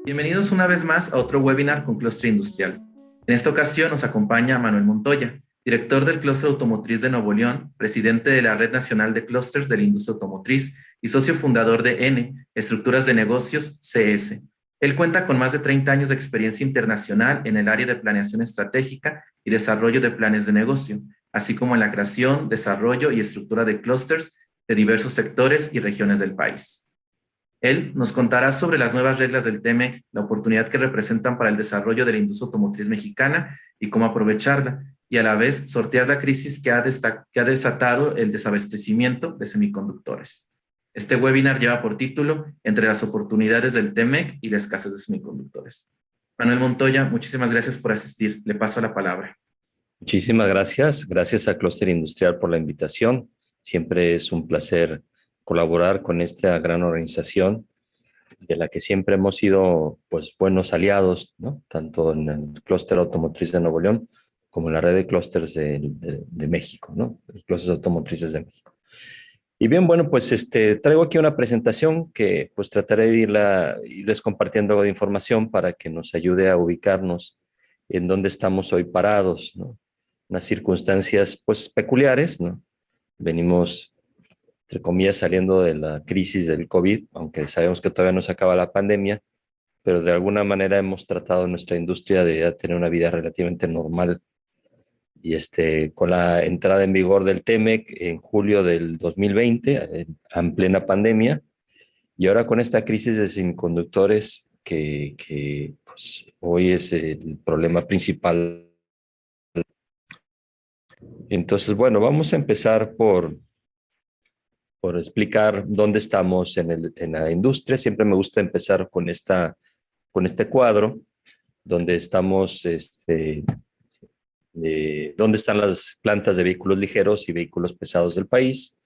Bienvenidos una vez más a otro webinar con Clúster Industrial. En esta ocasión nos acompaña Manuel Montoya, director del Clúster Automotriz de Nuevo León, presidente de la Red Nacional de Clústeres de la Industria Automotriz y socio fundador de Estructuras de Negocios, CS. Él cuenta con más de 30 años de experiencia internacional en el área de planeación estratégica y desarrollo de planes de negocio, así como en la creación, desarrollo y estructura de clústeres de diversos sectores y regiones del país. Él nos contará sobre las nuevas reglas del TEMEC, la oportunidad que representan para el desarrollo de la industria automotriz mexicana y cómo aprovecharla, y a la vez sortear la crisis que ha desatado el desabastecimiento de semiconductores. Este webinar lleva por título Entre las oportunidades del TEMEC y la escasez de semiconductores. Manuel Montoya, muchísimas gracias por asistir. Le paso la palabra. Muchísimas gracias. Gracias a Clúster Industrial por la invitación. Siempre es un placer colaborar con esta gran organización de la que siempre hemos sido pues, buenos aliados, ¿no? Tanto en el Clúster Automotriz de Nuevo León como en la red de clústeres de México, ¿no? Los clústeres automotrices de México. Y bien, bueno, pues traigo aquí una presentación que pues trataré de irles compartiendo algo de información para que nos ayude a ubicarnos en dónde estamos hoy parados, ¿no? Unas circunstancias pues peculiares, ¿no? Venimos, entre comillas, saliendo de la crisis del COVID, aunque sabemos que todavía no se acaba la pandemia, pero de alguna manera hemos tratado nuestra industria de tener una vida relativamente normal. Y con la entrada en vigor del TEMEC en julio del 2020, en plena pandemia, y ahora con esta crisis de semiconductores que pues, hoy es el problema principal. Entonces, bueno, vamos a empezar por explicar dónde estamos en la industria. Siempre me gusta empezar con este cuadro, donde estamos, dónde están las plantas de vehículos ligeros y vehículos pesados del país.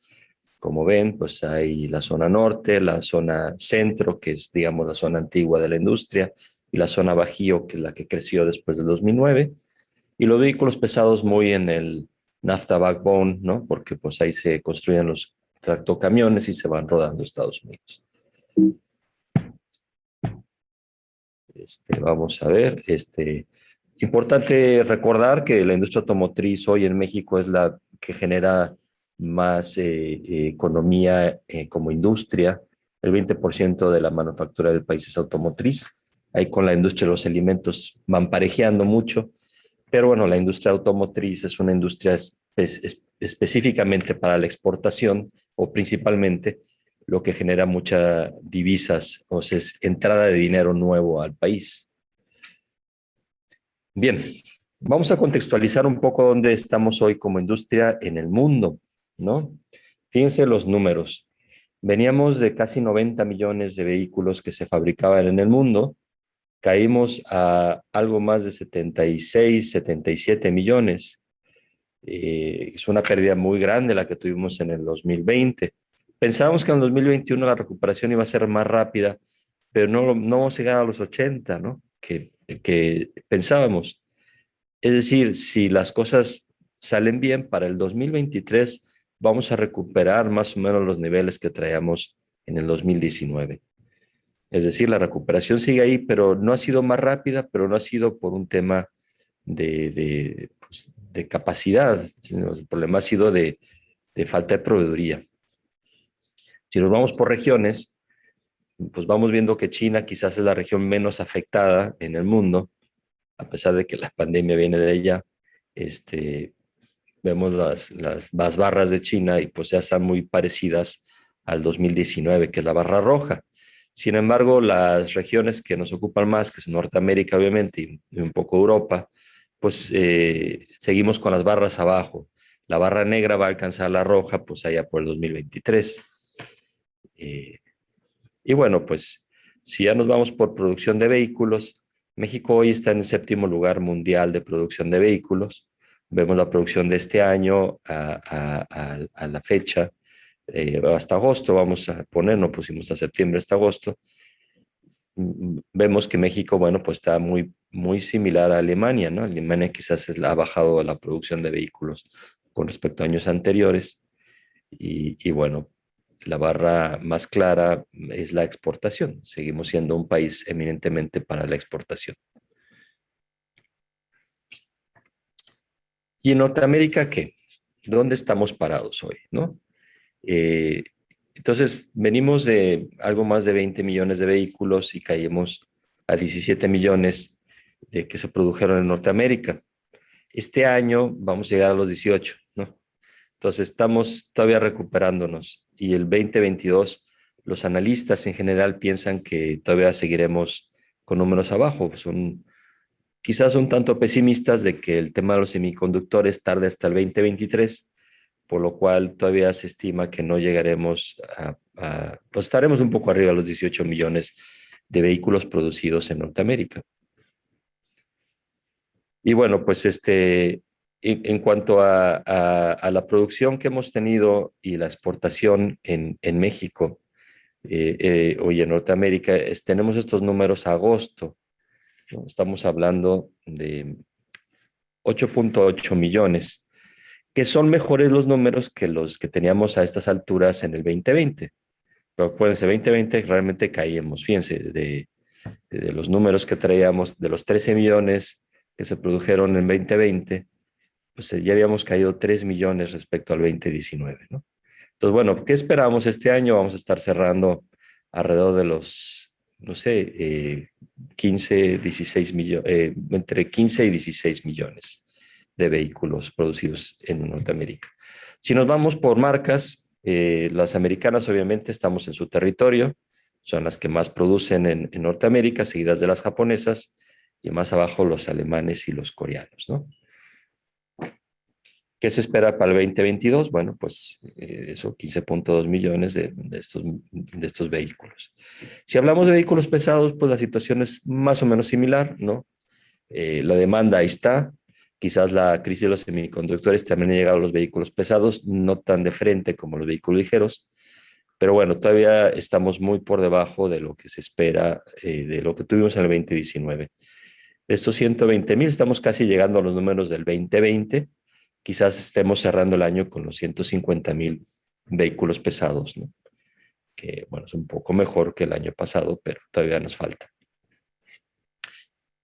Como ven, pues hay la zona norte, la zona centro, que es, digamos, la zona antigua de la industria, y la zona bajío, que es la que creció después del 2009. Y los vehículos pesados muy en el NAFTA backbone, ¿no? Porque pues ahí se construyen los tractocamiones y se van rodando a Estados Unidos. Vamos a ver, importante recordar que la industria automotriz hoy en México es la que genera más economía como industria. El 20% de la manufactura del país es automotriz. Ahí con la industria de los alimentos van parejeando mucho. Pero bueno, la industria automotriz es una industria específicamente para la exportación o principalmente lo que genera muchas divisas, o sea, es entrada de dinero nuevo al país. Bien, vamos a contextualizar un poco dónde estamos hoy como industria en el mundo, ¿no? Fíjense los números. Veníamos de casi 90 millones de vehículos que se fabricaban en el mundo. Caímos a algo más de 76, 77 millones. Es una pérdida muy grande la que tuvimos en el 2020. Pensábamos que en el 2021 la recuperación iba a ser más rápida, pero no vamos a llegar a los 80, ¿no? Que pensábamos. Es decir, si las cosas salen bien, para el 2023 vamos a recuperar más o menos los niveles que traíamos en el 2019. Es decir, la recuperación sigue ahí, pero no ha sido más rápida, pero no ha sido por un tema de capacidad, sino el problema ha sido de falta de proveeduría. Si nos vamos por regiones, pues vamos viendo que China quizás es la región menos afectada en el mundo, a pesar de que la pandemia viene de ella. Vemos las barras de China y pues ya están muy parecidas al 2019, que es la barra roja. Sin embargo, las regiones que nos ocupan más, que es Norteamérica obviamente y un poco Europa, pues seguimos con las barras abajo. La barra negra va a alcanzar la roja pues allá por el 2023. Y bueno, pues si ya nos vamos por producción de vehículos, México hoy está en el 7º lugar mundial de producción de vehículos. Vemos la producción de este año a la fecha, hasta agosto, vamos a poner, no pusimos a septiembre, hasta agosto. Vemos que México, bueno, pues está muy, muy similar a Alemania, ¿no? Alemania quizás ha bajado la producción de vehículos con respecto a años anteriores. Y bueno, la barra más clara es la exportación. Seguimos siendo un país eminentemente para la exportación. ¿Y en Norteamérica qué? ¿Dónde estamos parados hoy, no? Eh, entonces, venimos de algo más de 20 millones de vehículos y caímos a 17 millones de que se produjeron en Norteamérica. Este año vamos a llegar a los 18, ¿no? Entonces, estamos todavía recuperándonos y el 2022, los analistas en general piensan que todavía seguiremos con números abajo. Son quizás un tanto pesimistas de que el tema de los semiconductores tarde hasta el 2023, por lo cual todavía se estima que no llegaremos pues estaremos un poco arriba de los 18 millones de vehículos producidos en Norteamérica. Y bueno, pues en cuanto a la producción que hemos tenido y la exportación en México hoy en Norteamérica, tenemos estos números a agosto, ¿no? Estamos hablando de 8.8 millones, que son mejores los números que los que teníamos a estas alturas en el 2020. Pero acuérdense, 2020 realmente caíamos, fíjense, de los números que traíamos, de los 13 millones que se produjeron en 2020, pues ya habíamos caído 3 millones respecto al 2019, ¿no? Entonces, bueno, ¿qué esperamos este año? Vamos a estar cerrando alrededor de los, no sé, 15, 16 millones, entre 15 y 16 millones de vehículos producidos en Norteamérica. Si nos vamos por marcas, las americanas obviamente estamos en su territorio, son las que más producen en Norteamérica, seguidas de las japonesas, y más abajo los alemanes y los coreanos, ¿no? ¿Qué se espera para el 2022? Bueno, pues eso, 15.2 millones de estos vehículos. Si hablamos de vehículos pesados, pues la situación es más o menos similar, ¿no? La demanda ahí está. Quizás la crisis de los semiconductores también ha llegado a los vehículos pesados, no tan de frente como los vehículos ligeros, pero bueno, todavía estamos muy por debajo de lo que se espera, de lo que tuvimos en el 2019. De estos 120,000, estamos casi llegando a los números del 2020. Quizás estemos cerrando el año con los 150,000 vehículos pesados, ¿no? Que, bueno, es un poco mejor que el año pasado, pero todavía nos falta.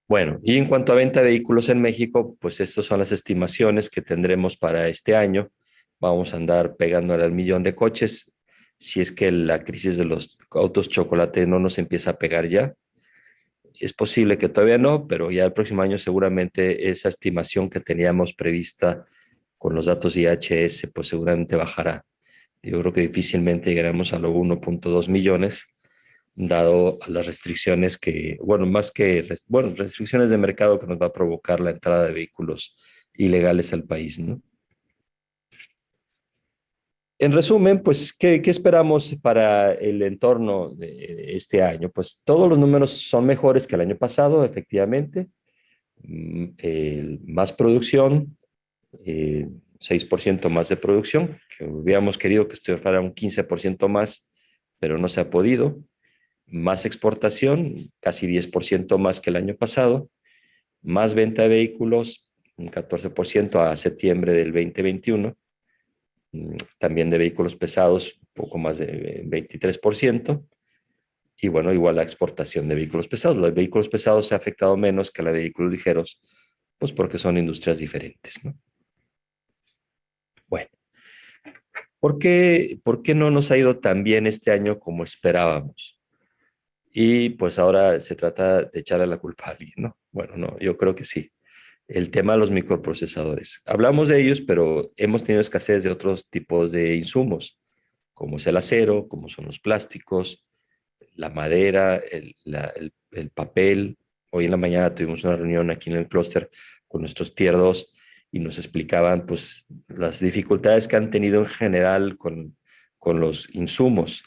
Bueno, y en cuanto a venta de vehículos en México, pues estas son las estimaciones que tendremos para este año. Vamos a andar pegándole al millón de coches, si es que la crisis de los autos chocolate no nos empieza a pegar ya. Es posible que todavía no, pero ya el próximo año seguramente esa estimación que teníamos prevista con los datos IHS, pues seguramente bajará. Yo creo que difícilmente llegaremos a los 1.2 millones, dado a las restricciones que, bueno, más que, bueno, restricciones de mercado que nos va a provocar la entrada de vehículos ilegales al país, ¿no? En resumen, pues, ¿qué esperamos para el entorno de este año? Pues todos los números son mejores que el año pasado, efectivamente. Más producción, 6% más de producción, que hubiéramos querido que esto fuera un 15% más, pero no se ha podido. Más exportación, casi 10% más que el año pasado. Más venta de vehículos, un 14% a septiembre del 2021. También de vehículos pesados, un poco más de 23%. Y bueno, igual la exportación de vehículos pesados. Los vehículos pesados se ha afectado menos que los vehículos ligeros, pues porque son industrias diferentes, ¿no? Bueno, ¿por qué no nos ha ido tan bien este año como esperábamos? Y pues ahora se trata de echarle la culpa a alguien, ¿no? Bueno, no, yo creo que sí. El tema de los microprocesadores. Hablamos de ellos, pero hemos tenido escasez de otros tipos de insumos, como es el acero, como son los plásticos, la madera, el papel. Hoy en la mañana tuvimos una reunión aquí en el clúster con nuestros tier 2 y nos explicaban pues las dificultades que han tenido en general con los insumos.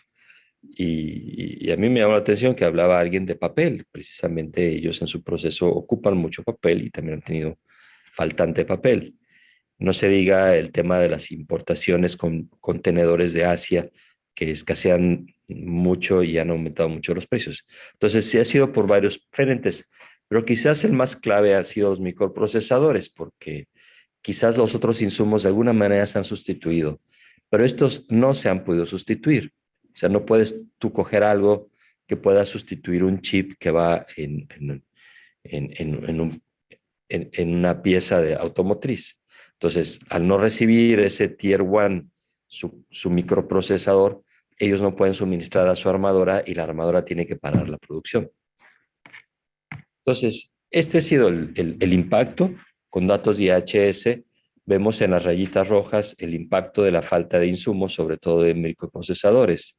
Y a mí me llamó la atención que hablaba alguien de papel. Precisamente ellos en su proceso ocupan mucho papel y también han tenido faltante papel. No se diga el tema de las importaciones con contenedores de Asia que escasean mucho y han aumentado mucho los precios. Entonces, sí ha sido por varios frentes, pero quizás el más clave ha sido los microprocesadores, porque quizás los otros insumos de alguna manera se han sustituido, pero estos no se han podido sustituir. O sea, no puedes tú coger algo que pueda sustituir un chip que va en una pieza de automotriz. Entonces, al no recibir ese Tier 1, su microprocesador, ellos no pueden suministrar a su armadora y la armadora tiene que parar la producción. Entonces, este ha sido el impacto. Con datos de IHS, vemos en las rayitas rojas el impacto de la falta de insumos, sobre todo de microprocesadores.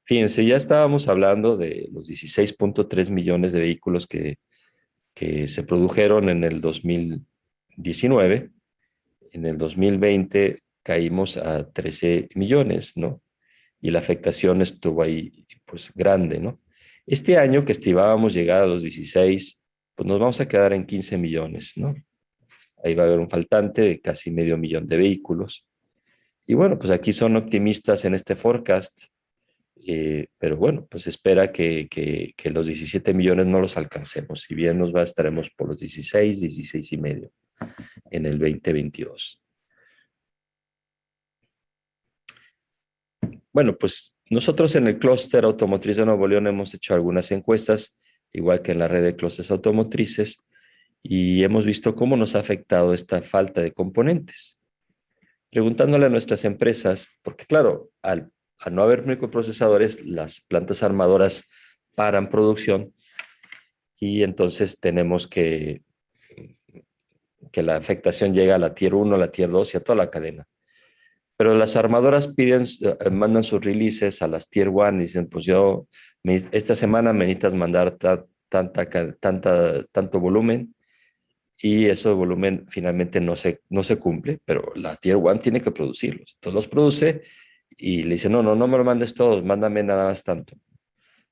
Fíjense, ya estábamos hablando de los 16.3 millones de vehículos que se produjeron en el 2019. En el 2020 caímos a 13 millones, ¿no? Y la afectación estuvo ahí, pues, grande, ¿no? Este año que estimábamos llegar a los 16, pues nos vamos a quedar en 15 millones, ¿no? Ahí va a haber un faltante de casi medio millón de vehículos. Y bueno, pues aquí son optimistas en este forecast, pero bueno, pues espera que los 17 millones no los alcancemos. Si bien estaremos por los 16, 16 y medio en el 2022. Bueno, pues nosotros en el clúster automotriz de Nuevo León hemos hecho algunas encuestas, igual que en la red de clústeres automotrices, y hemos visto cómo nos ha afectado esta falta de componentes. Preguntándole a nuestras empresas, porque claro, al no haber microprocesadores, las plantas armadoras paran producción y entonces tenemos que la afectación llega a la Tier 1, a la Tier 2 y a toda la cadena. Pero las armadoras mandan sus releases a las Tier 1 y dicen, pues esta semana me necesitas mandar tanto volumen, y ese volumen finalmente no se cumple, pero la Tier 1 tiene que producirlos. Entonces los produce y le dice, no me lo mandes todos, mándame nada más tanto.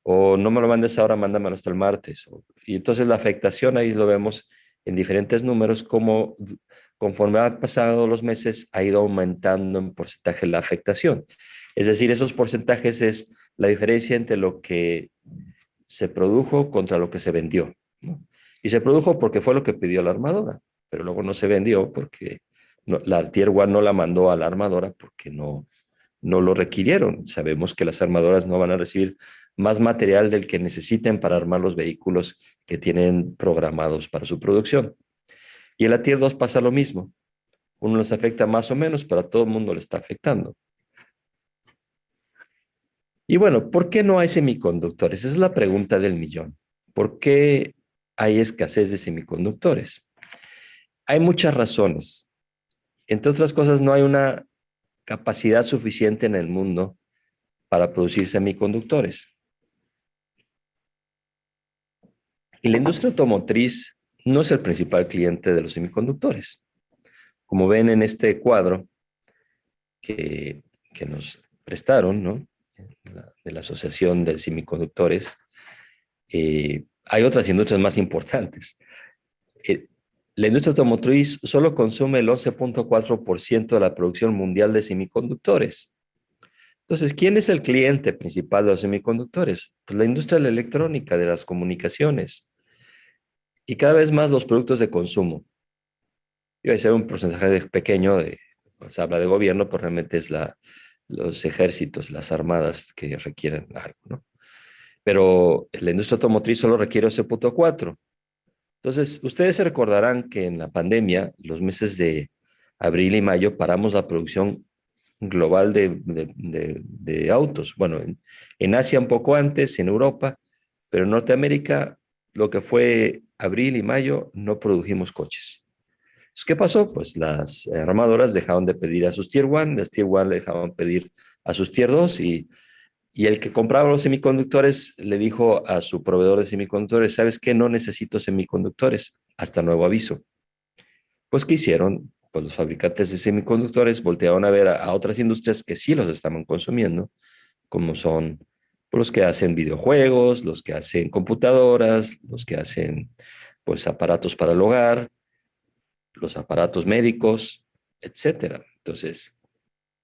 O no me lo mandes ahora, mándamelo hasta el martes. Y entonces la afectación ahí lo vemos en diferentes números, como conforme han pasado los meses ha ido aumentando en porcentaje la afectación. Es decir, esos porcentajes es la diferencia entre lo que se produjo contra lo que se vendió, ¿no? Y se produjo porque fue lo que pidió la armadora, pero luego no se vendió porque la Tier 1 no la mandó a la armadora porque no lo requirieron. Sabemos que las armadoras no van a recibir más material del que necesiten para armar los vehículos que tienen programados para su producción. Y en la Tier 2 pasa lo mismo. Uno les afecta más o menos, pero a todo el mundo le está afectando. Y bueno, ¿por qué no hay semiconductores? Esa es la pregunta del millón. ¿Por qué hay escasez de semiconductores? Hay muchas razones. Entre otras cosas, no hay una capacidad suficiente en el mundo para producir semiconductores. Y la industria automotriz no es el principal cliente de los semiconductores. Como ven en este cuadro que nos prestaron, ¿no?, de la Asociación de Semiconductores, hay otras industrias más importantes. La industria automotriz solo consume el 11.4% de la producción mundial de semiconductores. Entonces, ¿quién es el cliente principal de los semiconductores? Pues la industria de la electrónica, de las comunicaciones, y cada vez más los productos de consumo. Iba a ser un porcentaje pequeño, se habla de gobierno, pero realmente es los ejércitos, las armadas que requieren algo, ¿no? Pero la industria automotriz solo requiere 11.4. Entonces, ustedes se recordarán que en la pandemia, los meses de abril y mayo, paramos la producción global de autos. Bueno, en Asia un poco antes, en Europa, pero en Norteamérica, lo que fue abril y mayo, no produjimos coches. Entonces, ¿qué pasó? Pues las armadoras dejaron de pedir a sus Tier 1, las Tier 1 le dejaban pedir a sus Tier 2 y el que compraba los semiconductores le dijo a su proveedor de semiconductores, ¿sabes qué? No necesito semiconductores, hasta nuevo aviso. Pues, ¿qué hicieron? Pues los fabricantes de semiconductores voltearon a ver a otras industrias que sí los estaban consumiendo, como son los que hacen videojuegos, los que hacen computadoras, los que hacen, pues, aparatos para el hogar, los aparatos médicos, etcétera. Entonces,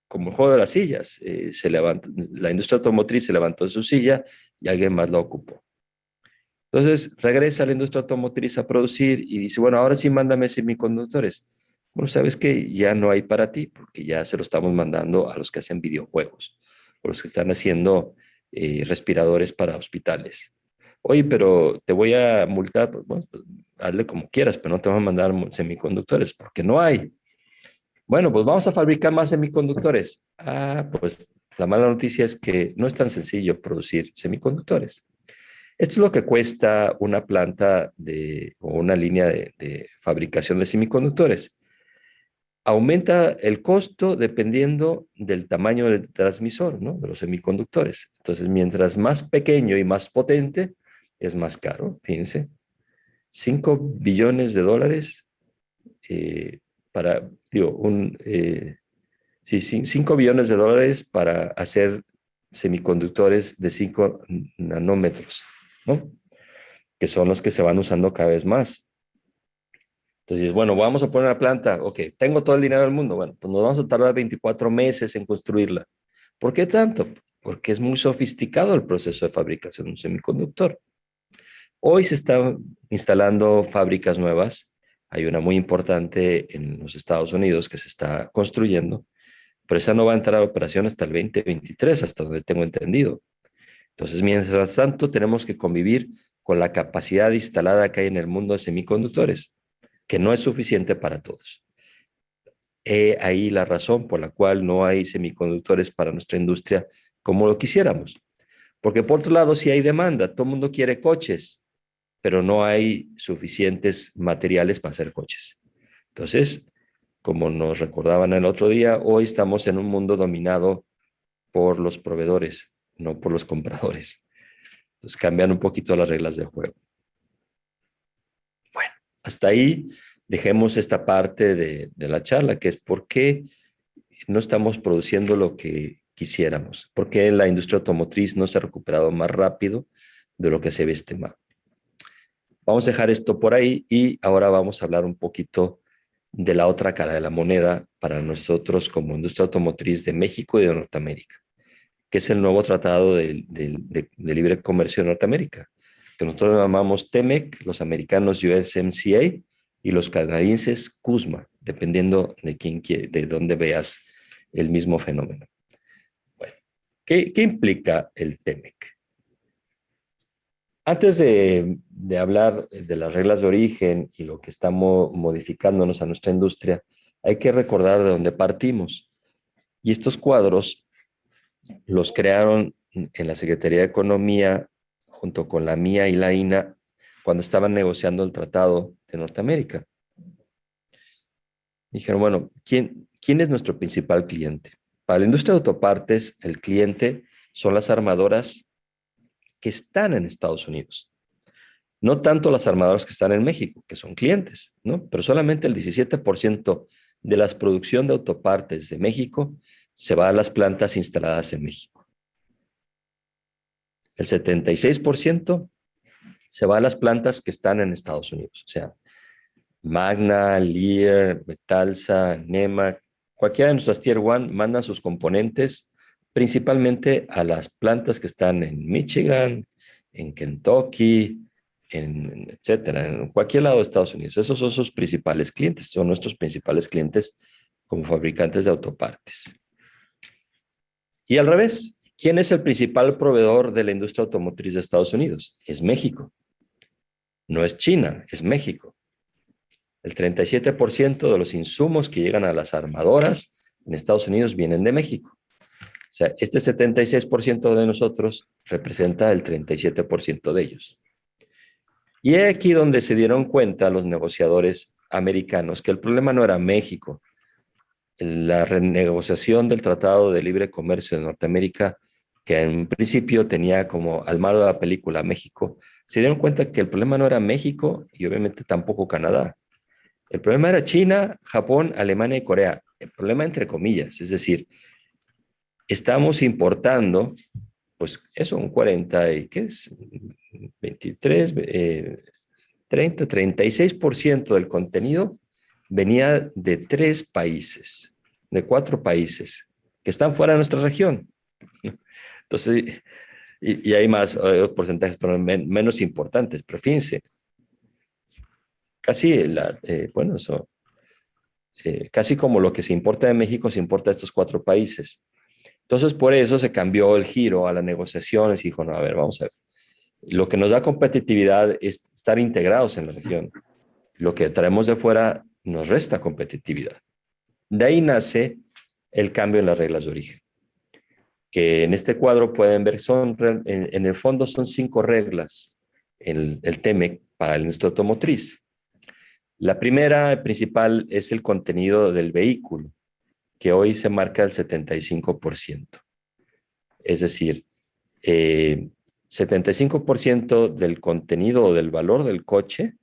como el juego de las sillas, la industria automotriz se levantó de su silla y alguien más la ocupó. Entonces regresa la industria automotriz a producir y dice, bueno, ahora sí mándame semiconductores. Bueno, sabes que ya no hay para ti porque ya se lo estamos mandando a los que hacen videojuegos, o los que están haciendo respiradores para hospitales. Oye, pero te voy a multar, bueno, pues, hazle como quieras, pero no te van a mandar semiconductores, porque no hay. Bueno, pues vamos a fabricar más semiconductores. Ah, pues la mala noticia es que no es tan sencillo producir semiconductores. Esto es lo que cuesta una planta o una línea de fabricación de semiconductores. Aumenta el costo dependiendo del tamaño del transmisor, ¿no? De los semiconductores. Entonces, mientras más pequeño y más potente, es más caro. Fíjense, 5 billones de dólares para, digo, sí, 5 billones de dólares para hacer semiconductores de 5 nanómetros, ¿no? Que son los que se van usando cada vez más. Entonces, bueno, vamos a poner una planta. Ok, tengo todo el dinero del mundo. Bueno, pues nos vamos a tardar 24 meses en construirla. ¿Por qué tanto? Porque es muy sofisticado el proceso de fabricación de un semiconductor. Hoy se están instalando fábricas nuevas. Hay una muy importante en los Estados Unidos que se está construyendo, pero esa no va a entrar a operación hasta el 2023, hasta donde tengo entendido. Entonces, mientras tanto, tenemos que convivir con la capacidad instalada que hay en el mundo de semiconductores, que no es suficiente para todos. Ahí la razón por la cual no hay semiconductores para nuestra industria como lo quisiéramos. Porque por otro lado, sí hay demanda, todo el mundo quiere coches, pero no hay suficientes materiales para hacer coches. Entonces, como nos recordaban el otro día, hoy estamos en un mundo dominado por los proveedores, no por los compradores. Entonces cambian un poquito las reglas del juego. Bueno, hasta ahí dejemos esta parte de la charla, que es por qué no estamos produciendo lo que quisiéramos, por qué la industria automotriz no se ha recuperado más rápido de lo que se ve estimado. Vamos a dejar esto por ahí y ahora vamos a hablar un poquito de la otra cara de la moneda para nosotros como industria automotriz de México y de Norteamérica, que es el nuevo tratado de libre comercio de Norteamérica, que nosotros llamamos TEMEC, los americanos USMCA y los canadienses CUSMA, dependiendo de dónde veas el mismo fenómeno. Bueno, ¿qué implica el TEMEC? Antes de hablar de las reglas de origen y lo que estamos modificándonos a nuestra industria, hay que recordar de dónde partimos. Y estos cuadros los crearon en la Secretaría de Economía junto con la MIA y la INA cuando estaban negociando el Tratado de Norteamérica. Dijeron, bueno, ¿quién es nuestro principal cliente? Para la industria de autopartes, el cliente son las armadoras que están en Estados Unidos. No tanto las armadoras que están en México, que son clientes, ¿no? Pero solamente el 17% de la producción de autopartes de México se va a las plantas instaladas en México. El 76% se va a las plantas que están en Estados Unidos. O sea, Magna, Lear, Metalsa, Nemak, cualquiera de nuestras Tier 1 manda sus componentes principalmente a las plantas que están en Michigan, en Kentucky, etcétera, en cualquier lado de Estados Unidos. Esos son sus principales clientes, son nuestros principales clientes como fabricantes de autopartes. Y al revés, ¿quién es el principal proveedor de la industria automotriz de Estados Unidos? Es México. No es China, es México. El 37% de los insumos que llegan a las armadoras en Estados Unidos vienen de México. O sea, este 76% de nosotros representa el 37% de ellos. Y es aquí donde se dieron cuenta los negociadores americanos que el problema no era México. La renegociación del Tratado de Libre Comercio de Norteamérica, que en principio tenía como al malo de la película México, se dieron cuenta que el problema no era México y obviamente tampoco Canadá. El problema era China, Japón, Alemania y Corea. El problema entre comillas, es decir, estamos importando, pues eso, un 40 y ¿qué es? 23, 30, 36% del contenido venía de 3 países, de 4 países que están fuera de nuestra región. Entonces, y hay más porcentajes, pero menos importantes, pero fíjense, casi, bueno, eso, casi como lo que se importa de México se importa de estos 4 países. Entonces, por eso se cambió el giro a las negociaciones y dijo, no, a ver, vamos a ver. Lo que nos da competitividad es estar integrados en la región. Lo que traemos de fuera nos resta competitividad. De ahí nace el cambio en las reglas de origen, que en este cuadro pueden ver, en el fondo son 5 reglas en el TEMEC para la industria automotriz. La primera principal es el contenido del vehículo, que hoy se marca el 75%. Es decir, 75% del contenido o del valor del coche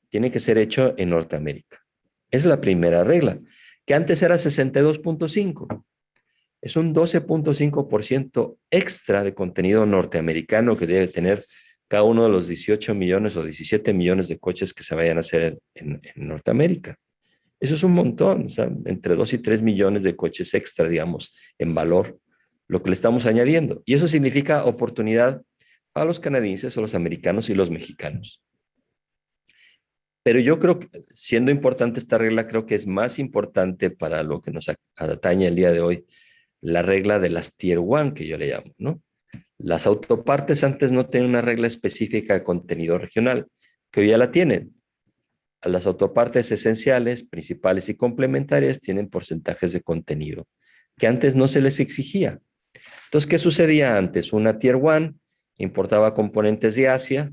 tiene que ser hecho en Norteamérica. Esa es la primera regla, que antes era 62.5. Es un 12.5% extra de contenido norteamericano que debe tener cada uno de los 18 millones o 17 millones de coches que se vayan a hacer en Norteamérica. Eso es un montón, o sea, entre 2 y 3 millones de coches extra, digamos, en valor, lo que le estamos añadiendo. Y eso significa oportunidad para los canadienses o los americanos y los mexicanos. Pero yo creo que, siendo importante esta regla, creo que es más importante para lo que nos atañe el día de hoy, la regla de las Tier 1, que yo le llamo, ¿no? Las autopartes antes no tenían una regla específica de contenido regional, que hoy ya la tienen. Las autopartes esenciales, principales y complementarias tienen porcentajes de contenido que antes no se les exigía. Entonces, ¿qué sucedía antes? Una Tier 1 importaba componentes de Asia,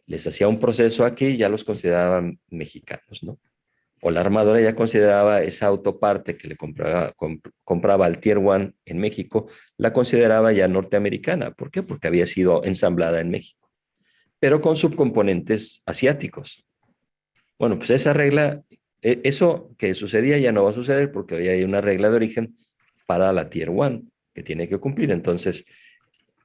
les hacía un proceso aquí y ya los consideraban mexicanos, ¿no? O la armadora ya consideraba esa autoparte que le compraba al Tier 1 en México, la consideraba ya norteamericana. ¿Por qué? Porque había sido ensamblada en México, pero con subcomponentes asiáticos. Bueno, pues esa regla, eso que sucedía ya no va a suceder porque hoy hay una regla de origen para la Tier 1 que tiene que cumplir. Entonces,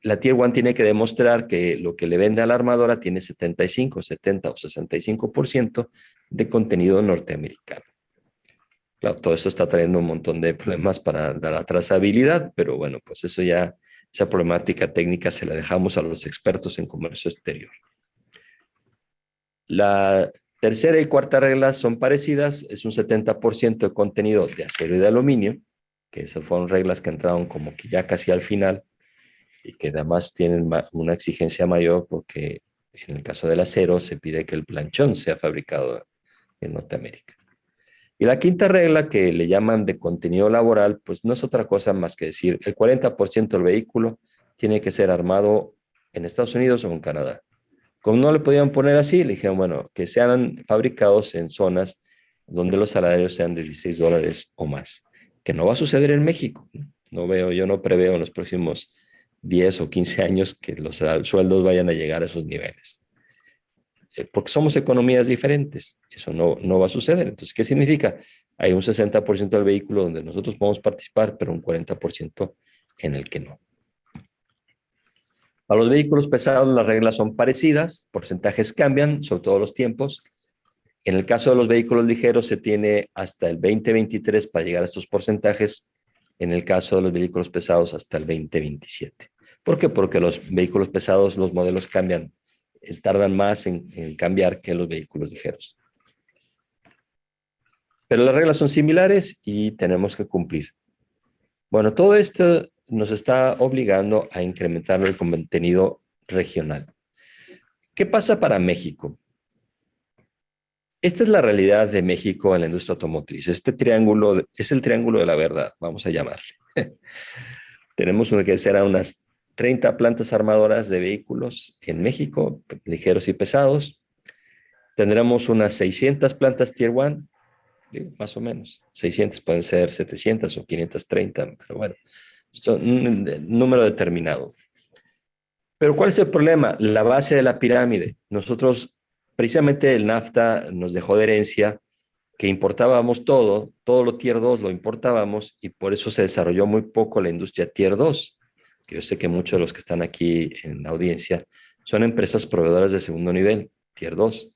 la Tier 1 tiene que demostrar que lo que le vende a la armadora tiene 75, 70 o 65% de contenido norteamericano. Claro, todo esto está trayendo un montón de problemas para la trazabilidad, pero bueno, pues eso ya, esa problemática técnica se la dejamos a los expertos en comercio exterior. La tercera y cuarta reglas son parecidas, es un 70% de contenido de acero y de aluminio, que esas fueron reglas que entraron como que ya casi al final y que además tienen una exigencia mayor porque en el caso del acero se pide que el planchón sea fabricado en Norteamérica. Y la quinta regla, que le llaman de contenido laboral, pues no es otra cosa más que decir el 40% del vehículo tiene que ser armado en Estados Unidos o en Canadá. Como no le podían poner así, le dijeron, bueno, que sean fabricados en zonas donde los salarios sean de $16 o más, que no va a suceder en México. Yo no preveo en los próximos 10 o 15 años que los sueldos vayan a llegar a esos niveles. Porque somos economías diferentes. Eso no va a suceder. Entonces, ¿qué significa? Hay un 60% del vehículo donde nosotros podemos participar, pero un 40% en el que no. Para los vehículos pesados las reglas son parecidas, porcentajes cambian, sobre todo los tiempos. En el caso de los vehículos ligeros se tiene hasta el 2023 para llegar a estos porcentajes. En el caso de los vehículos pesados hasta el 2027. ¿Por qué? Porque los vehículos pesados, los modelos cambian, tardan más en cambiar que los vehículos ligeros. Pero las reglas son similares y tenemos que cumplir. Bueno, todo esto nos está obligando a incrementar el contenido regional. ¿Qué pasa para México? Esta es la realidad de México en la industria automotriz. Este triángulo es el triángulo de la verdad, vamos a llamarle. Tenemos que serán unas 30 plantas armadoras de vehículos en México, ligeros y pesados. Tendremos unas 600 plantas Tier 1, más o menos. 600 pueden ser 700 o 530, pero bueno, son un número determinado. Pero ¿cuál es el problema? La base de la pirámide. Nosotros, precisamente el NAFTA nos dejó de herencia que importábamos todo lo Tier 2 lo importábamos y por eso se desarrolló muy poco la industria Tier 2, que yo sé que muchos de los que están aquí en la audiencia son empresas proveedoras de segundo nivel, Tier 2.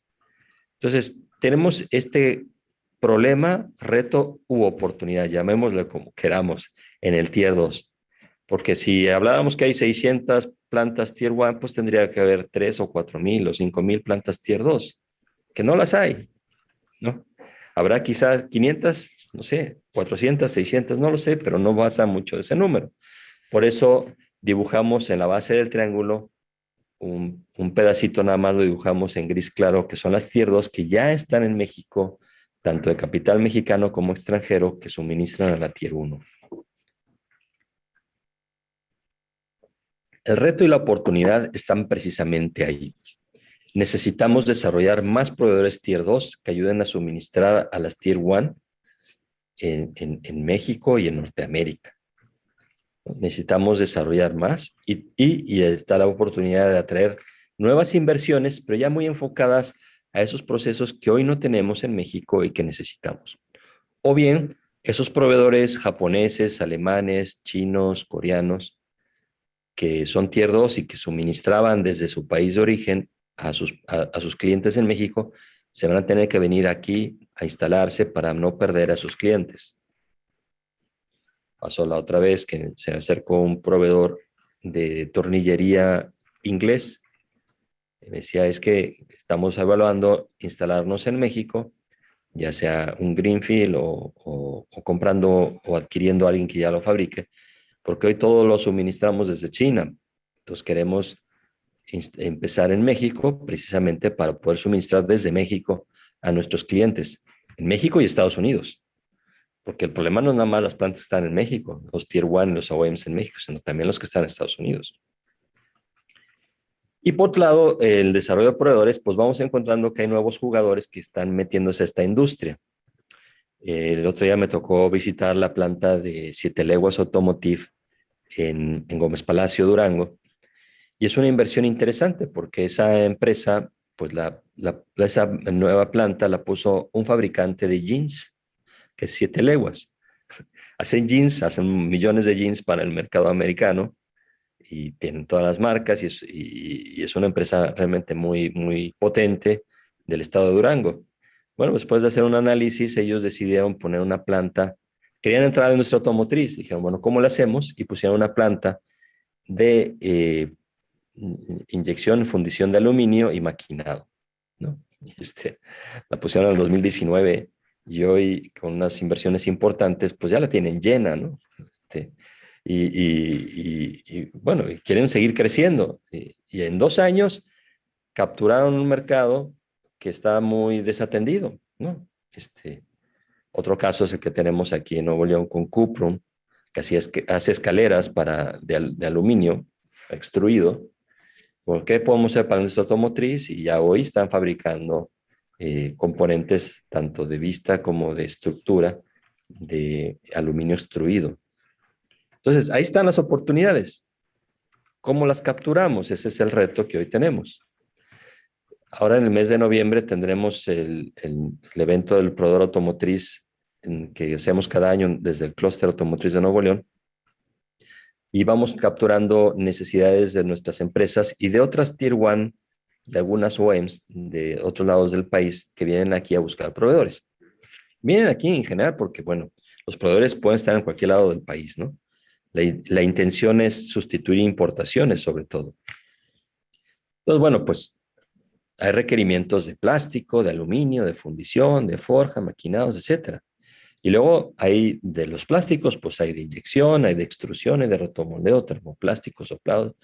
Entonces, tenemos este problema, reto u oportunidad, llamémoslo como queramos, en el Tier 2. Porque si hablábamos que hay 600 plantas Tier 1, pues tendría que haber 3 o 4,000 o 5,000 plantas Tier 2, que no las hay, ¿no? Habrá quizás 500, no sé, 400, 600, no lo sé, pero no pasa mucho de ese número. Por eso dibujamos en la base del triángulo un pedacito, nada más lo dibujamos en gris claro, que son las Tier 2 que ya están en México, tanto de capital mexicano como extranjero, que suministran a la Tier 1. El reto y la oportunidad están precisamente ahí. Necesitamos desarrollar más proveedores Tier 2 que ayuden a suministrar a las Tier 1 en México y en Norteamérica. Necesitamos desarrollar más y está la oportunidad de atraer nuevas inversiones, pero ya muy enfocadas a esos procesos que hoy no tenemos en México y que necesitamos. O bien, esos proveedores japoneses, alemanes, chinos, coreanos, que son Tier 2 y que suministraban desde su país de origen a sus clientes en México, se van a tener que venir aquí a instalarse para no perder a sus clientes. Pasó la otra vez que se acercó un proveedor de tornillería inglés. Me decía, es que estamos evaluando instalarnos en México, ya sea un greenfield o comprando o adquiriendo a alguien que ya lo fabrique, porque hoy todo lo suministramos desde China. Entonces queremos empezar en México precisamente para poder suministrar desde México a nuestros clientes en México y Estados Unidos. Porque el problema no es nada más las plantas que están en México, los Tier 1, los OEMs en México, sino también los que están en Estados Unidos. Y por otro lado, el desarrollo de proveedores, pues vamos encontrando que hay nuevos jugadores que están metiéndose a esta industria. El otro día me tocó visitar la planta de Siete Leguas Automotive en Gómez Palacio, Durango, y es una inversión interesante porque esa empresa, pues esa nueva planta la puso un fabricante de jeans, que es Siete Leguas. Hacen jeans, hacen millones de jeans para el mercado americano y tienen todas las marcas y es una empresa realmente muy, muy potente del estado de Durango. Bueno, después de hacer un análisis, ellos decidieron poner una planta, querían entrar a la industria automotriz, dijeron, bueno, ¿cómo lo hacemos? Y pusieron una planta de inyección, fundición de aluminio y maquinado, ¿no? La pusieron en el 2019 y hoy con unas inversiones importantes, pues ya la tienen llena, ¿no? Bueno, quieren seguir creciendo. Y en 2 años capturaron un mercado que está muy desatendido, ¿no? Otro caso es el que tenemos aquí en Nuevo León con Cuprum, que hace escaleras de aluminio extruido. ¿Por qué podemos hacer para la industria automotriz? Y ya hoy están fabricando componentes tanto de vista como de estructura de aluminio extruido. Entonces, ahí están las oportunidades. ¿Cómo las capturamos? Ese es el reto que hoy tenemos. Ahora en el mes de noviembre tendremos el evento del proveedor automotriz que hacemos cada año desde el Clúster Automotriz de Nuevo León. Y vamos capturando necesidades de nuestras empresas y de otras Tier 1, de algunas OEMs de otros lados del país que vienen aquí a buscar proveedores. Vienen aquí en general porque, bueno, los proveedores pueden estar en cualquier lado del país, ¿no? La intención es sustituir importaciones, sobre todo. Entonces, bueno, pues hay requerimientos de plástico, de aluminio, de fundición, de forja, maquinados, etcétera. Y luego hay de los plásticos, pues hay de inyección, hay de extrusión, hay de rotomoldeo, termoplástico, soplado,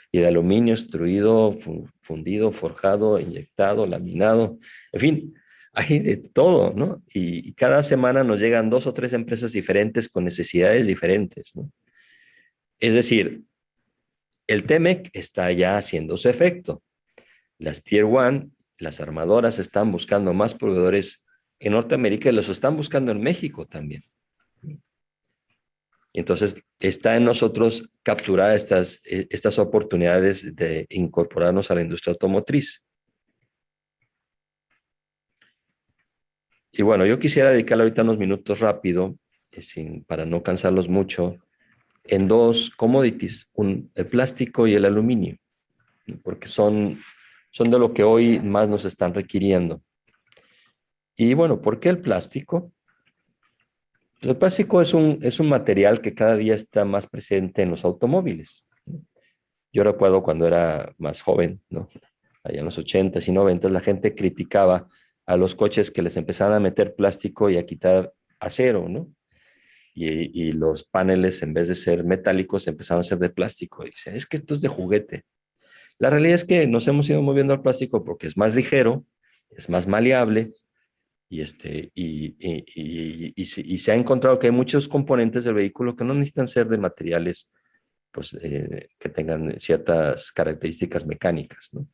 y de aluminio extruido, fundido, forjado, inyectado, laminado, en fin, hay de todo, ¿no? Y cada semana nos llegan 2 o 3 empresas diferentes con necesidades diferentes, ¿no? Es decir, el TEMEC está ya haciendo su efecto. Las Tier 1, las armadoras están buscando más proveedores en Norteamérica y los están buscando en México también. Entonces, está en nosotros capturar estas oportunidades de incorporarnos a la industria automotriz. Y bueno, yo quisiera dedicarle ahorita unos minutos rápido, para no cansarlos mucho, en 2 commodities, el plástico y el aluminio, porque son de lo que hoy más nos están requiriendo. Y bueno, ¿por qué el plástico? Pues el plástico es un material que cada día está más presente en los automóviles. Yo recuerdo cuando era más joven, ¿no? Allá en los 80s y 90s, la gente criticaba a los coches que les empezaban a meter plástico y a quitar acero, ¿no? Y los paneles, en vez de ser metálicos, empezaron a ser de plástico. Y dicen, es que esto es de juguete. La realidad es que nos hemos ido moviendo al plástico porque es más ligero, es más maleable, y se ha encontrado que hay muchos componentes del vehículo que no necesitan ser de materiales pues, que tengan ciertas características mecánicas, ¿no?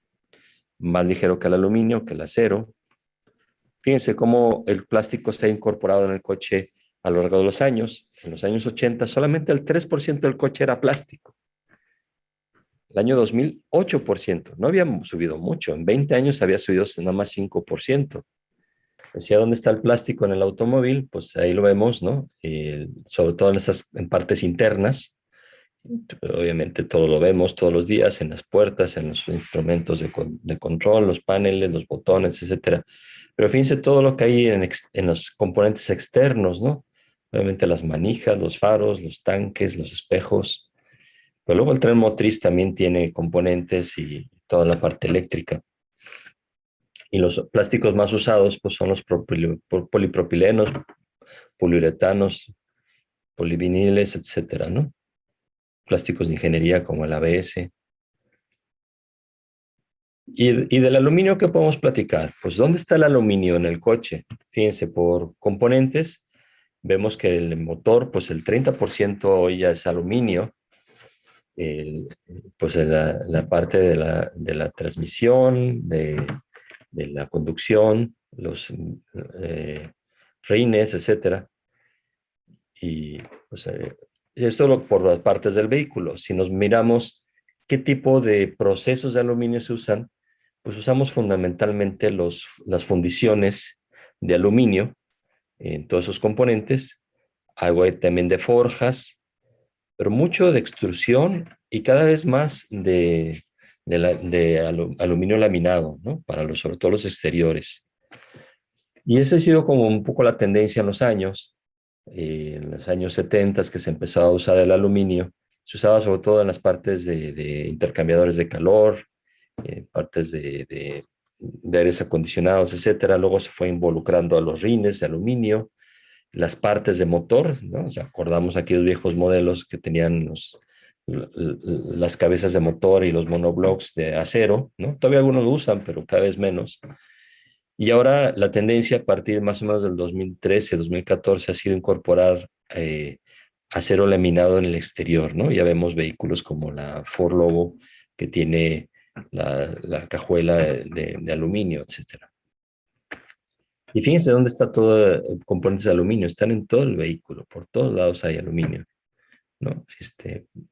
Más ligero que el aluminio, que el acero. Fíjense cómo el plástico se ha incorporado en el coche a lo largo de los años. En los años 80 solamente el 3% del coche era plástico. El año 2000, 8%. No había subido mucho. En 20 años había subido nada más 5%. Decía, ¿dónde está el plástico en el automóvil? Pues ahí lo vemos, ¿no? Sobre todo en partes internas. Obviamente todo lo vemos todos los días, en las puertas, en los instrumentos de control, los paneles, los botones, etcétera. Pero fíjense todo lo que hay en los componentes externos, ¿no? Obviamente las manijas, los faros, los tanques, los espejos. Pero luego el tren motriz también tiene componentes y toda la parte eléctrica. Y los plásticos más usados pues, son los polipropilenos, poliuretanos, poliviniles, etcétera, ¿no? Plásticos de ingeniería como el ABS. Y del aluminio, ¿qué podemos platicar? Pues, ¿dónde está el aluminio en el coche? Fíjense, por componentes, vemos que el motor, pues el 30% hoy ya es aluminio. Pues la parte de la transmisión, de la conducción, los rines, etcétera. Y pues, esto por las partes del vehículo. Si nos miramos qué tipo de procesos de aluminio se usan, pues usamos fundamentalmente las fundiciones de aluminio en todos esos componentes, algo también de forjas, pero mucho de extrusión y cada vez más de aluminio laminado, ¿no? Sobre todo los exteriores. Y esa ha sido como un poco la tendencia en los años 70 que se empezaba a usar el aluminio. Se usaba sobre todo en las partes de intercambiadores de calor, partes de aires acondicionados, etcétera. Luego se fue involucrando a los rines de aluminio, las partes de motor, ¿no? O sea, acordamos aquellos viejos modelos que tenían las cabezas de motor y los monoblocks de acero, ¿no? Todavía algunos lo usan, pero cada vez menos. Y ahora la tendencia a partir más o menos del 2013, 2014 ha sido incorporar acero laminado en el exterior, ¿no? Ya vemos vehículos como la Ford Lobo que tiene la cajuela de aluminio, etcétera. Y fíjense dónde está todo componentes de aluminio. Están en todo el vehículo, por todos lados hay aluminio, ¿no?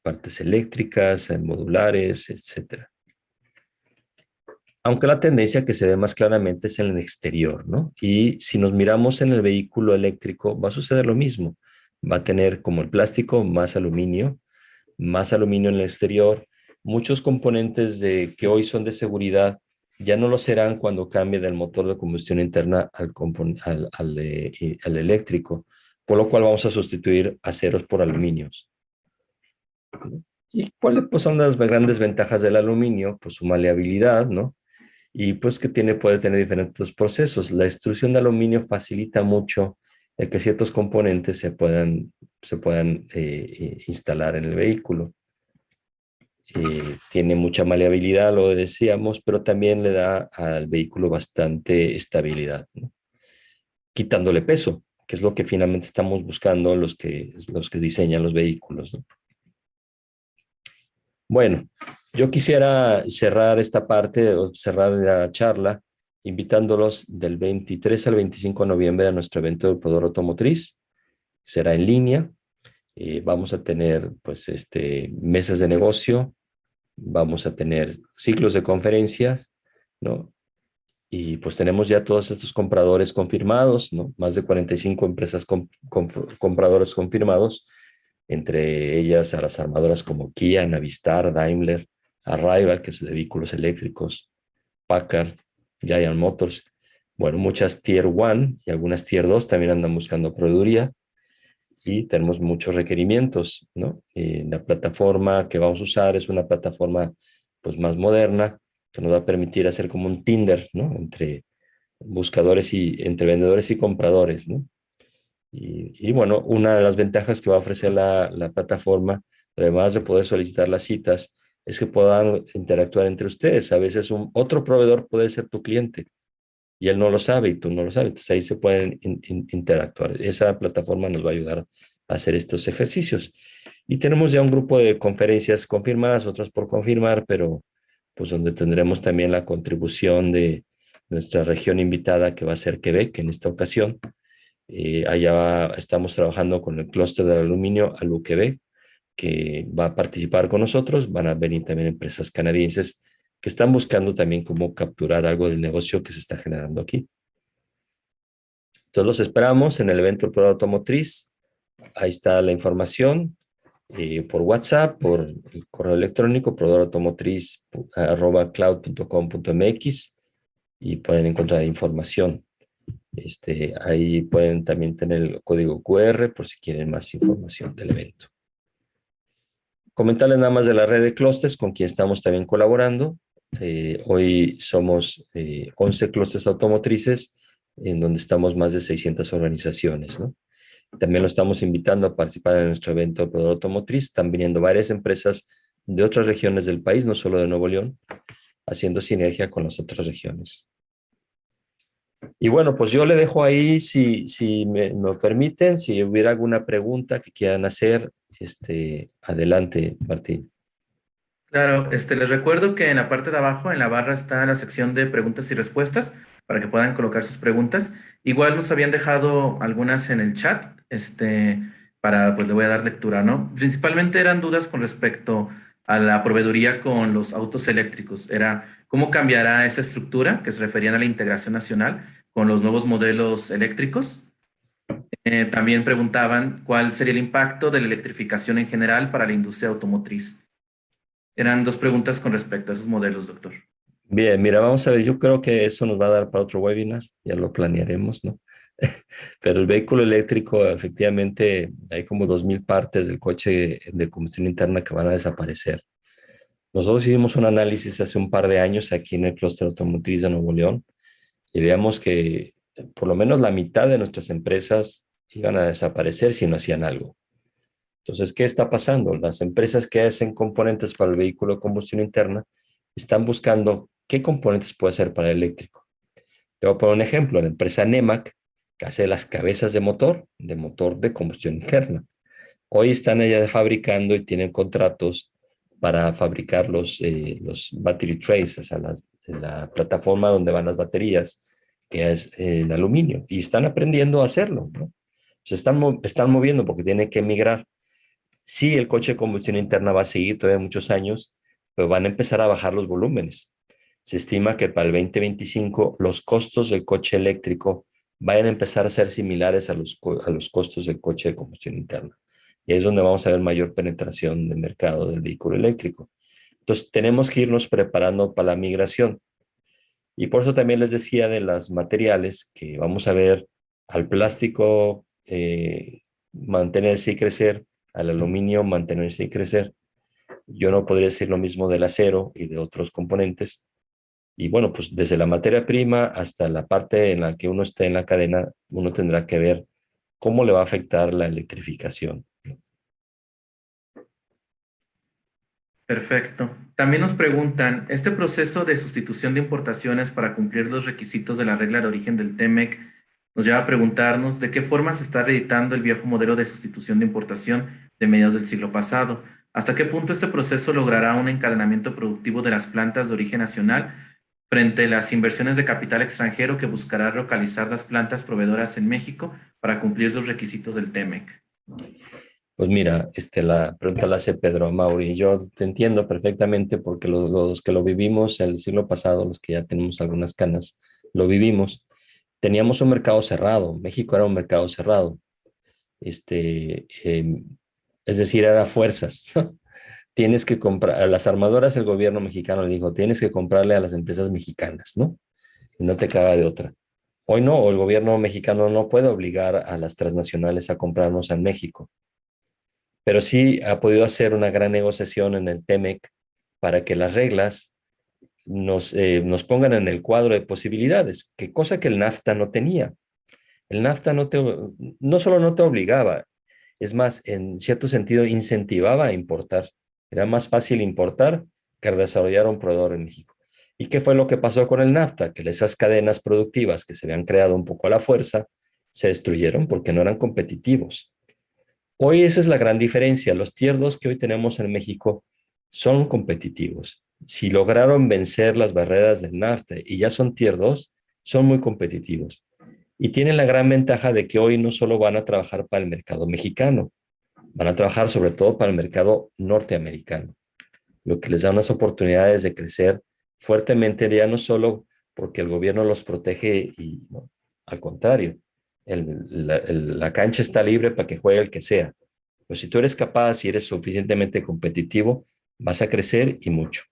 Partes eléctricas, modulares, etcétera. Aunque la tendencia que se ve más claramente es en el exterior, ¿no? Y si nos miramos en el vehículo eléctrico, va a suceder lo mismo. Va a tener como el plástico más aluminio en el exterior. Muchos componentes que hoy son de seguridad ya no lo serán cuando cambie del motor de combustión interna al eléctrico, por lo cual vamos a sustituir aceros por aluminios. ¿Y cuáles pues, son las grandes ventajas del aluminio? Pues su maleabilidad, ¿no? Y pues que puede tener diferentes procesos. La extrusión de aluminio facilita mucho el que ciertos componentes se puedan instalar en el vehículo. Tiene mucha maleabilidad, lo decíamos, pero también le da al vehículo bastante estabilidad, ¿no? Quitándole peso, que es lo que finalmente estamos buscando los que diseñan los vehículos, ¿no? Bueno, yo quisiera cerrar esta parte, o cerrar la charla, invitándolos del 23 al 25 de noviembre a nuestro evento de Poder Automotriz. Será en línea. Vamos a tener pues, mesas de negocio, vamos a tener ciclos de conferencias, ¿no? Y pues tenemos ya todos estos compradores confirmados, ¿no? Más de 45 empresas compradores confirmados, entre ellas a las armadoras como Kia, Navistar, Daimler, Arrival, que es de vehículos eléctricos, Packard, Giant Motors. Bueno, muchas Tier 1 y algunas Tier 2 también andan buscando proveeduría y tenemos muchos requerimientos, ¿no? La plataforma que vamos a usar es una plataforma pues más moderna que nos va a permitir hacer como un Tinder, ¿no? Entre buscadores y entre vendedores y compradores, ¿no? Y bueno, una de las ventajas que va a ofrecer la plataforma, además de poder solicitar las citas, es que puedan interactuar entre ustedes. A veces otro proveedor puede ser tu cliente y él no lo sabe y tú no lo sabes. Entonces ahí se pueden interactuar. Esa plataforma nos va a ayudar a hacer estos ejercicios. Y tenemos ya un grupo de conferencias confirmadas, otras por confirmar, pero pues donde tendremos también la contribución de nuestra región invitada, que va a ser Quebec en esta ocasión. Allá estamos trabajando con el clúster del aluminio Alu-Quebec, que va a participar con nosotros. Van a venir también empresas canadienses que están buscando también cómo capturar algo del negocio que se está generando aquí. Entonces los esperamos en el evento Prodo Automotriz. Ahí está la información por WhatsApp, por el correo electrónico, prodorautomotriz@cloud.com.mx, y pueden encontrar información. Ahí pueden también tener el código QR por si quieren más información del evento. Comentarles nada más de la red de clústeres con quien estamos también colaborando. Hoy somos 11 clústeres automotrices, en donde estamos más de 600 organizaciones, ¿no? También lo estamos invitando a participar en nuestro evento de Prodo Automotriz. Están viniendo varias empresas de otras regiones del país, no solo de Nuevo León, haciendo sinergia con las otras regiones. Y bueno, pues yo le dejo ahí, si me permiten, si hubiera alguna pregunta que quieran hacer, adelante, Martín. Claro, les recuerdo que en la parte de abajo, en la barra, está la sección de preguntas y respuestas para que puedan colocar sus preguntas. Igual nos habían dejado algunas en el chat, pues le voy a dar lectura, ¿no? Principalmente eran dudas con respecto a la proveeduría con los autos eléctricos. Era cómo cambiará esa estructura, que se referían a la integración nacional con los nuevos modelos eléctricos. También preguntaban cuál sería el impacto de la electrificación en general para la industria automotriz. Eran dos preguntas con respecto a esos modelos, doctor. Bien, mira, vamos a ver, yo creo que eso nos va a dar para otro webinar, ya lo planearemos, ¿no? Pero el vehículo eléctrico, efectivamente, hay como 2,000 partes del coche de combustión interna que van a desaparecer. Nosotros hicimos un análisis hace un par de años aquí en el clúster automotriz de Nuevo León y veamos que por lo menos la mitad de nuestras empresas iban a desaparecer si no hacían algo. Entonces, ¿qué está pasando? Las empresas que hacen componentes para el vehículo de combustión interna están buscando qué componentes puede hacer para el eléctrico. Te voy a poner un ejemplo. La empresa Nemak, que hace las cabezas de motor de combustión interna. Hoy están allá fabricando y tienen contratos para fabricar los battery trays, o sea, la plataforma donde van las baterías, que es en aluminio. Y están aprendiendo a hacerlo, ¿no? Se están moviendo porque tienen que migrar. Sí, el coche de combustión interna va a seguir todavía muchos años, pero van a empezar a bajar los volúmenes. Se estima que para el 2025 los costos del coche eléctrico vayan a empezar a ser similares a los costos del coche de combustión interna. Y es donde vamos a ver mayor penetración del mercado del vehículo eléctrico. Entonces, tenemos que irnos preparando para la migración. Y por eso también les decía de los materiales que vamos a ver al plástico mantenerse y crecer, al aluminio mantenerse y crecer. Yo no podría decir lo mismo del acero y de otros componentes. Y bueno, pues desde la materia prima hasta la parte en la que uno esté en la cadena, uno tendrá que ver cómo le va a afectar la electrificación. Perfecto. También nos preguntan, ¿este proceso de sustitución de importaciones para cumplir los requisitos de la regla de origen del TEMEC nos lleva a preguntarnos de qué forma se está reeditando el viejo modelo de sustitución de importación de mediados del siglo pasado? ¿Hasta qué punto este proceso logrará un encadenamiento productivo de las plantas de origen nacional frente a las inversiones de capital extranjero que buscará localizar las plantas proveedoras en México para cumplir los requisitos del TEMEC? Pues mira, la pregunta la hace Pedro Amauri. Yo te entiendo perfectamente porque los que lo vivimos el siglo pasado, los que ya tenemos algunas canas, lo vivimos. Teníamos un mercado cerrado. México era un mercado cerrado. Es decir, era fuerzas. Tienes que comprar, a las armadoras el gobierno mexicano le dijo, tienes que comprarle a las empresas mexicanas, ¿no? Y no te caga de otra. Hoy no, o el gobierno mexicano no puede obligar a las transnacionales a comprarnos en México, pero sí ha podido hacer una gran negociación en el TEMEC para que las reglas nos pongan en el cuadro de posibilidades, que cosa que el NAFTA no tenía. El NAFTA no solo no te obligaba, es más, en cierto sentido incentivaba a importar. Era más fácil importar que desarrollar un proveedor en México. ¿Y qué fue lo que pasó con el NAFTA? Que esas cadenas productivas que se habían creado un poco a la fuerza se destruyeron porque no eran competitivos. Hoy esa es la gran diferencia. Los Tier 2 que hoy tenemos en México son competitivos. Si lograron vencer las barreras del NAFTA y ya son Tier 2, son muy competitivos. Y tienen la gran ventaja de que hoy no solo van a trabajar para el mercado mexicano, van a trabajar sobre todo para el mercado norteamericano, lo que les da unas oportunidades de crecer fuertemente, ya no solo porque el gobierno los protege, y no, al contrario, la cancha está libre para que juegue el que sea. Pero si tú eres capaz y eres suficientemente competitivo, vas a crecer y mucho.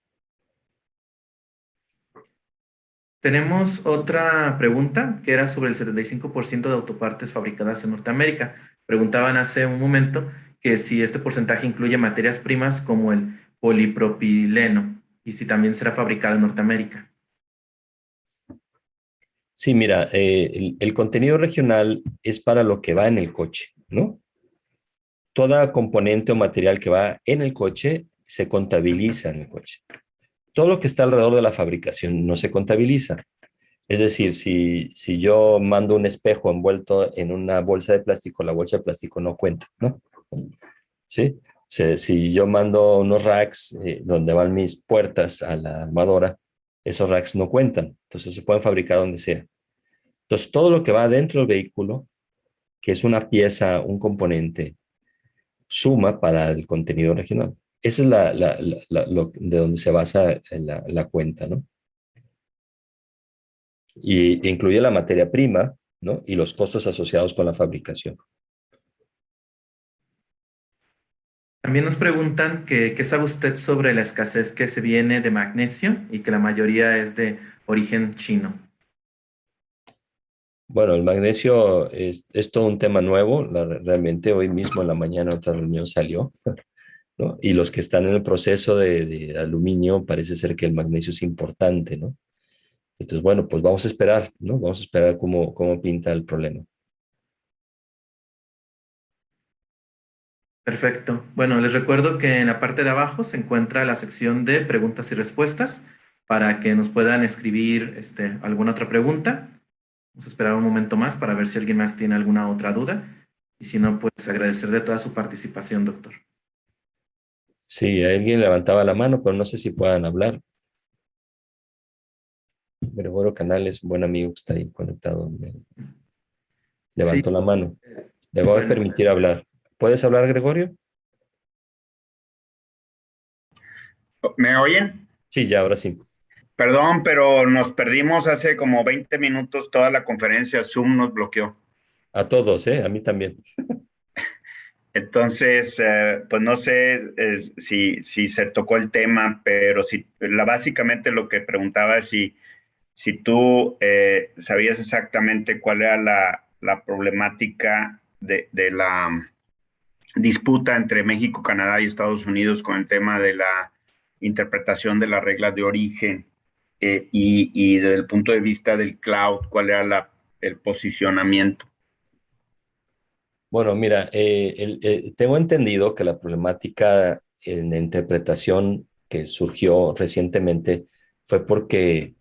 Tenemos otra pregunta que era sobre el 75% de autopartes fabricadas en Norteamérica. Preguntaban hace un momento que si este porcentaje incluye materias primas como el polipropileno y si también será fabricado en Norteamérica. Sí, mira, el contenido regional es para lo que va en el coche, ¿no? Toda componente o material que va en el coche se contabiliza en el coche. Todo lo que está alrededor de la fabricación no se contabiliza. Es decir, si yo mando un espejo envuelto en una bolsa de plástico, la bolsa de plástico no cuenta, ¿no? ¿Sí? Si yo mando unos racks donde van mis puertas a la armadora, esos racks no cuentan. Entonces se pueden fabricar donde sea. Entonces todo lo que va dentro del vehículo, que es una pieza, un componente, suma para el contenido regional. Esa es lo de donde se basa la cuenta, ¿no? Y incluye la materia prima, ¿no? Y los costos asociados con la fabricación. También nos preguntan que, qué sabe usted sobre la escasez que se viene de magnesio y que la mayoría es de origen chino. Bueno, el magnesio es todo un tema nuevo. Realmente hoy mismo en la mañana otra reunión salió, ¿no? Y los que están en el proceso de aluminio, parece ser que el magnesio es importante, ¿no? Entonces, bueno, pues vamos a esperar, ¿no? Vamos a esperar cómo pinta el problema. Perfecto. Bueno, les recuerdo que en la parte de abajo se encuentra la sección de preguntas y respuestas para que nos puedan escribir alguna otra pregunta. Vamos a esperar un momento más para ver si alguien más tiene alguna otra duda. Y si no, pues agradecer de toda su participación, doctor. Sí, alguien levantaba la mano, pero no sé si puedan hablar. Gregorio Canales, un buen amigo que está ahí conectado, Sí, levantó la mano. Le voy a bueno, permitir hablar. ¿Puedes hablar, Gregorio? ¿Me oyen? Sí, ya, ahora sí. Perdón, pero nos perdimos hace como 20 minutos toda la conferencia. Zoom nos bloqueó. A todos, ¿eh? A mí también. Entonces, pues no sé si se tocó el tema, pero básicamente lo que preguntaba es si tú sabías exactamente cuál era la problemática de la disputa entre México, Canadá y Estados Unidos con el tema de la interpretación de las reglas de origen y desde el punto de vista del cloud, cuál era el posicionamiento. Bueno, mira, tengo entendido que la problemática en la interpretación que surgió recientemente fue porque,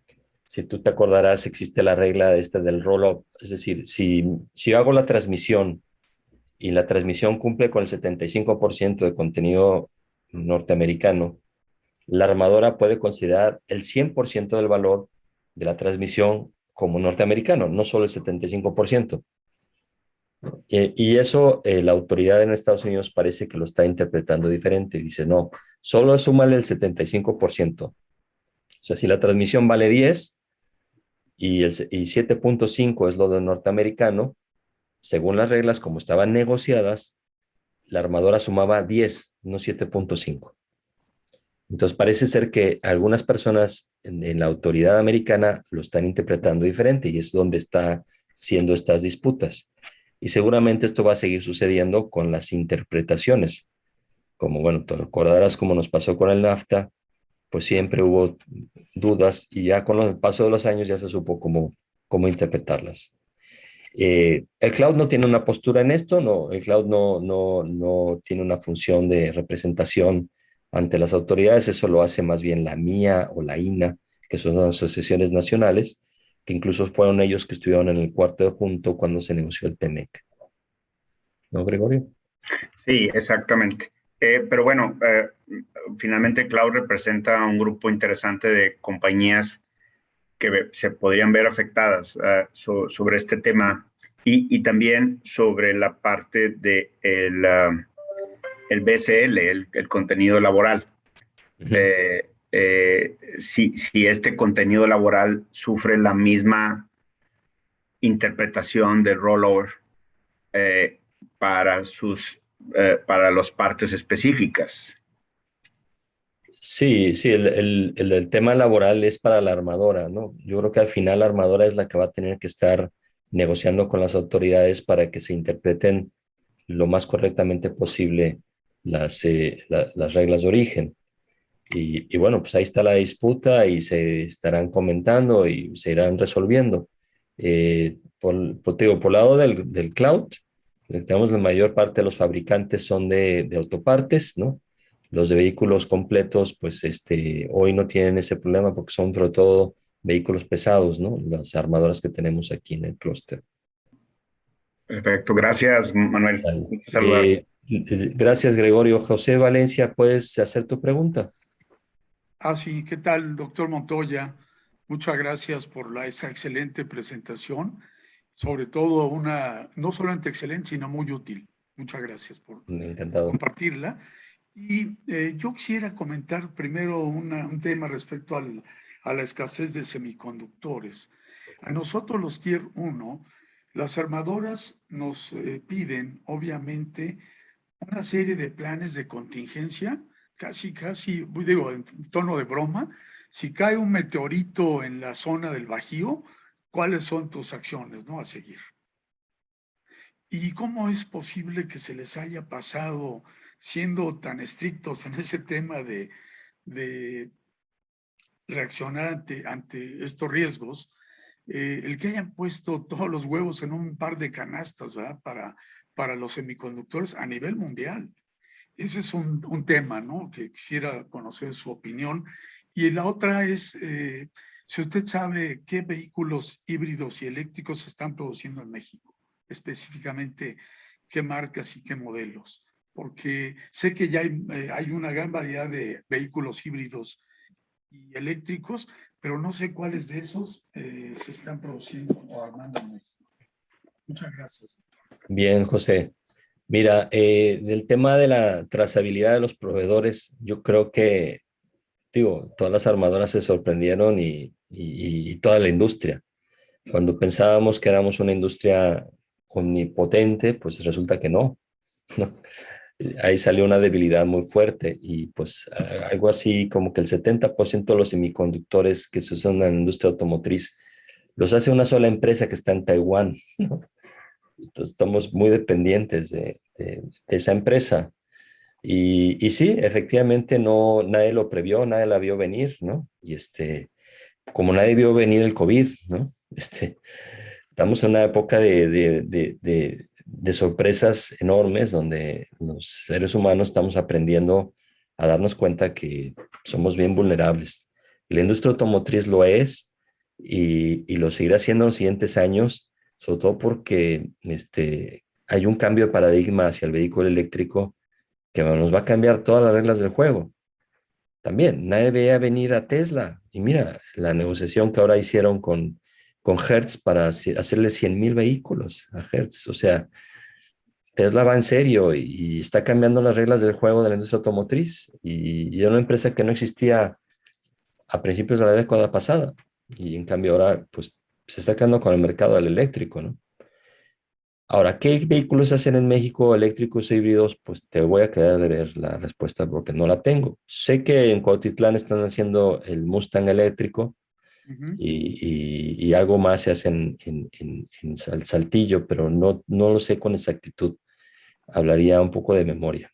si tú te acordarás, existe la regla esta del roll-up. Es decir, si yo hago la transmisión y la transmisión cumple con el 75% de contenido norteamericano, la armadora puede considerar el 100% del valor de la transmisión como norteamericano, no solo el 75%. Y eso la autoridad en Estados Unidos parece que lo está interpretando diferente. Dice, no, solo súmale el 75%. O sea, si la transmisión vale 10 y 7.5 es lo de norteamericano, según las reglas como estaban negociadas, la armadora sumaba 10, no 7.5. Entonces parece ser que algunas personas en la autoridad americana lo están interpretando diferente y es donde está siendo estas disputas. Y seguramente esto va a seguir sucediendo con las interpretaciones. Como, bueno, te recordarás cómo nos pasó con el NAFTA, pues siempre hubo dudas y ya con el paso de los años ya se supo cómo interpretarlas. El cloud no tiene una postura en esto, no, el cloud no tiene una función de representación ante las autoridades, eso lo hace más bien la MIA o la INA, que son las asociaciones nacionales, que incluso fueron ellos que estuvieron en el cuarto de junto cuando se negoció el TEMEC. ¿No, Gregorio? Sí, exactamente. Pero bueno, finalmente Cloud representa un grupo interesante de compañías que se podrían ver afectadas sobre este tema y también sobre la parte de el BSL, el contenido laboral. Si este contenido laboral sufre la misma interpretación de rollover para las partes específicas. Sí, sí, el tema laboral es para la armadora, ¿no? Yo creo que al final la armadora es la que va a tener que estar negociando con las autoridades para que se interpreten lo más correctamente posible las reglas de origen. Y bueno, pues ahí está la disputa y se estarán comentando y se irán resolviendo. Por lado del cloud, tenemos la mayor parte de los fabricantes son de autopartes, ¿no? Los de vehículos completos, pues hoy no tienen ese problema porque son sobre todo vehículos pesados, ¿no? Las armadoras que tenemos aquí en el clúster. Perfecto, gracias Manuel. Gracias Gregorio. José Valencia, ¿puedes hacer tu pregunta? Sí, ¿qué tal, doctor Montoya? Muchas gracias por esa excelente presentación, sobre todo no solamente excelente, sino muy útil. Muchas gracias por compartirla. Y yo quisiera comentar primero un tema respecto a la escasez de semiconductores. A nosotros los Tier 1, las armadoras nos piden, obviamente, una serie de planes de contingencia, casi, digo, en tono de broma. Si cae un meteorito en la zona del Bajío, ¿cuáles son tus acciones, no, a seguir? ¿Y cómo es posible que se les haya pasado, siendo tan estrictos en ese tema de reaccionar ante estos riesgos, el que hayan puesto todos los huevos en un par de canastas, ¿verdad? Para los semiconductores a nivel mundial? Ese es un tema, ¿no?, que quisiera conocer su opinión. Y la otra es, si usted sabe qué vehículos híbridos y eléctricos se están produciendo en México, específicamente qué marcas y qué modelos, porque sé que ya hay una gran variedad de vehículos híbridos y eléctricos, pero no sé cuáles de esos se están produciendo o armando en México. Muchas gracias. Bien, José. Mira, del tema de la trazabilidad de los proveedores, yo creo que, todas las armadoras se sorprendieron y toda la industria. Cuando pensábamos que éramos una industria omnipotente, pues resulta que no. Ahí salió una debilidad muy fuerte y pues algo así como que el 70% de los semiconductores que se usan en la industria automotriz los hace una sola empresa que está en Taiwán, ¿no? Entonces estamos muy dependientes de esa empresa. Y sí, efectivamente nadie lo previó, nadie la vio venir, ¿no? Y como nadie vio venir el COVID, ¿no? Estamos en una época de sorpresas enormes donde los seres humanos estamos aprendiendo a darnos cuenta que somos bien vulnerables. La industria automotriz lo es y lo seguirá haciendo en los siguientes años, sobre todo porque hay un cambio de paradigma hacia el vehículo eléctrico que nos va a cambiar todas las reglas del juego. También, nadie veía venir a Tesla. Y mira, la negociación que ahora hicieron con Hertz para hacerle 100,000 vehículos a Hertz. O sea, Tesla va en serio y está cambiando las reglas del juego de la industria automotriz. Y era una empresa que no existía a principios de la década pasada. Y en cambio ahora, pues, se está quedando con el mercado del eléctrico, ¿no? Ahora, ¿qué vehículos hacen en México eléctricos e híbridos? Pues te voy a quedar de ver la respuesta porque no la tengo. Sé que en Cuautitlán están haciendo el Mustang eléctrico y algo más se hace en Saltillo, pero no lo sé con exactitud. Hablaría un poco de memoria.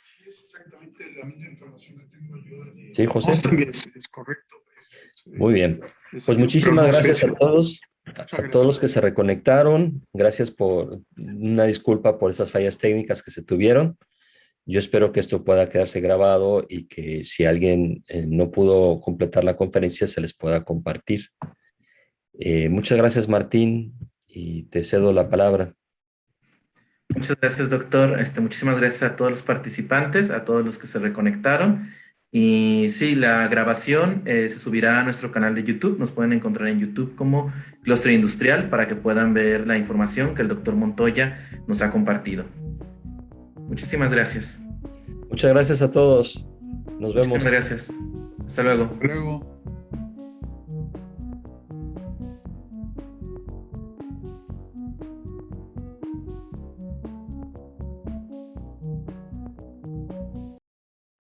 Sí, es exactamente la misma información que tengo yo de Sí, José. es correcto. Muy bien. Pues muchísimas gracias a todos. A todos los que se reconectaron, gracias por una disculpa por esas fallas técnicas que se tuvieron. Yo espero que esto pueda quedarse grabado y que si alguien no pudo completar la conferencia se les pueda compartir. Muchas gracias, Martín, y te cedo la palabra. Muchas gracias, doctor. Muchísimas gracias a todos los participantes, a todos los que se reconectaron. Y sí, la grabación se subirá a nuestro canal de YouTube. Nos pueden encontrar en YouTube como Clúster Industrial para que puedan ver la información que el doctor Montoya nos ha compartido. Muchísimas gracias. Muchas gracias a todos. Nos vemos. Muchas gracias. Hasta luego. Hasta luego.